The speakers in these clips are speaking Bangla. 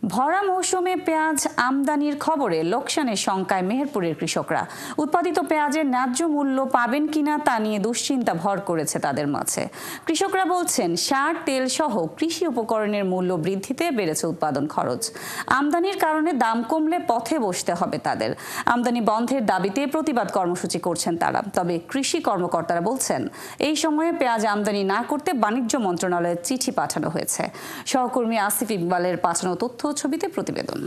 ভরা মৌসুমে পেঁয়াজ আমদানির খবরে লোকসানের শঙ্কায় মেহেরপুরের কৃষকরা। উৎপাদিত পেঁয়াজের ন্যায্য মূল্য পাবেন কিনা তা নিয়ে দুশ্চিন্তা ভর করেছে তাদের মাঝে। কৃষকরা বলছেন, সার, তেল সহ কৃষি উপকরণের মূল্য বৃদ্ধিতে বেড়েছে উৎপাদন খরচ। আমদানির কারণে দাম কমলে পথে বসতে হবে তাদের। আমদানি বন্ধের দাবিতে প্রতিবাদ কর্মসূচি করছেন তারা। তবে কৃষি কর্মকর্তারা বলছেন, এই সময়ে পেঁয়াজ আমদানি না করতে বাণিজ্য মন্ত্রণালয়ে চিঠি পাঠানো হয়েছে। সহকর্মী আসিফ ইকবালের পাঠানো তথ্য ছবিতে প্রতিবেদন।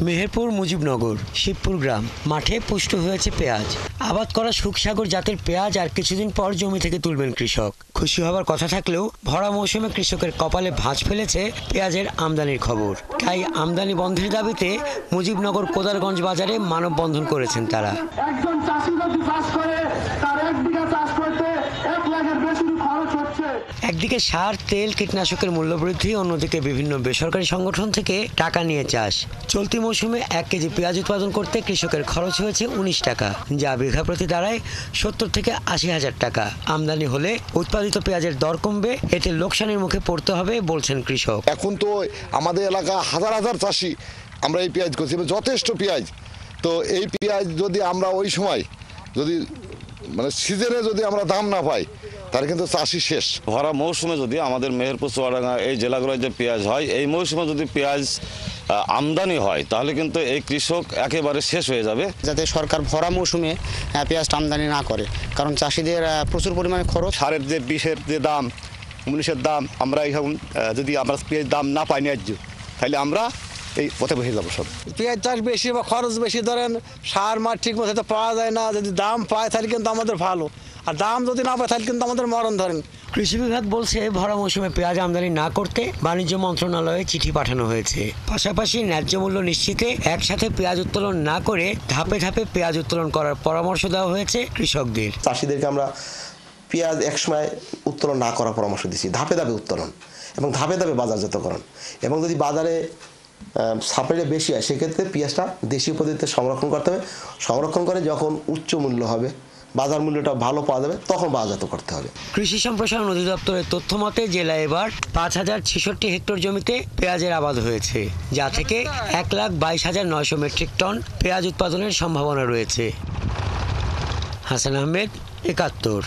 মেহেরপুর মুজিবনগর শিবপুর গ্রাম মাঠে পুষ্ট হয়েছে পেঁয়াজ। আবাদ করা সুখসাগর জাতের পেঁয়াজ আর কিছুদিন পর জমি থেকে তুলবেন কৃষক। খুশি হবার কথা থাকলেও ভরা মৌসুমে কৃষকের কপালে ভাঁজ ফেলেছে পেঁয়াজের আমদানির খবর। তাই আমদানি বন্ধের দাবিতে মুজিবনগর কোদারগঞ্জ বাজারে মানববন্ধন করেছেন তারা। একজন চাষি যদি চাষ করে তার এক বিঘা চাষ করতে 1 লাখের বেশি খরচ হচ্ছে। একদিকে সার, তেল, কীটনাশকের মূল্য বৃদ্ধি, অন্যদিকে বিভিন্ন বেসরকারি সংগঠন থেকে টাকা নিয়ে চাষ। চলতি মৌসুমে 1 কেজি পেঁয়াজ উৎপাদন করতে কৃষকের খরচ হয়েছে 19 টাকা, যা বিঘা প্রতি দাঁড়ায় 70 থেকে 80 হাজার টাকা। আমদানি হলে উৎপাদিত পেঁয়াজের দর কমবে, এতে লোকসানের মুখে পড়তে হবে বলছেন কৃষক। এখন তো আমাদের এলাকা হাজার হাজার চাষি আমরা এই পেঁয়াজ করছি, যথেষ্ট পেঁয়াজ। তো এই পেঁয়াজ যদি আমরা ওই সময় যদি সিজনে যদি আমরা দাম না পাই, তাহলে কিন্তু চাষি শেষ। ভরা মৌসুমে যদি আমাদের মেহেরপুর, চুয়াডাঙ্গা এই জেলাগুলোয় যে পেঁয়াজ হয়, এই মৌসুমে যদি পেঁয়াজ আমদানি হয়, তাহলে কিন্তু এই কৃষক একেবারে শেষ হয়ে যাবে। যাতে সরকার ভরা মৌসুমে পেঁয়াজটা আমদানি না করে, কারণ চাষিদের প্রচুর পরিমাণে খরচ। সারের যে বিষের যে দাম, মুনিশের দাম, আমরা এখন যদি আমরা পেঁয়াজ দাম না পাই ন্যায্য, তাহলে আমরা এই পথে বসে যাবো সব। পেঁয়াজ চাষ বেশি বা খরচ বেশি, ধরেন সার মার ঠিক মতো পাওয়া যায় না। যদি দাম পায় তাহলে কিন্তু আমাদের ভালো, আর দাম যদি না পায় তাহলে কিন্তু আমাদের মরণ। ধরেন কৃষি বিভাগ বলছে, ভরা মৌসুমে পেঁয়াজ আমদানি না করতে বাণিজ্য মন্ত্রণালয়ে চিঠি পাঠানো হয়েছে। পাশাপাশি ন্যায্য মূল্য নিশ্চিতে একসাথে পেঁয়াজ উত্তোলন না করে ধাপে ধাপে পেঁয়াজ উত্তোলন করার পরামর্শ দেওয়া হয়েছে কৃষকদের। চাষিদেরকে আমরা পেঁয়াজ একসময় উত্তোলন না করার পরামর্শ দিচ্ছি, ধাপে ধাপে উত্তোলন এবং ধাপে ধাপে বাজারজাতকরণ। এবং যদি বাজারে সাপ্লাইটা বেশি হয়, সেক্ষেত্রে পেঁয়াজটা দেশীয় পদ্ধতিতে সংরক্ষণ করতে হবে। সংরক্ষণ করে যখন উচ্চ মূল্য হবে, বাজার মূল্যটা ভালো পাওয়া যাবে, তখন বাজারজাত করতে হবে। কৃষি সম্প্রসারণ অধিদপ্তরের তথ্য মতে জেলায় এবার 5066 হেক্টর জমিতে পেঁয়াজের আবাদ হয়েছে, যা থেকে 1,22,900 মেট্রিক টন পেঁয়াজ উৎপাদনের সম্ভাবনা রয়েছে। হাসান আহমেদ, 71।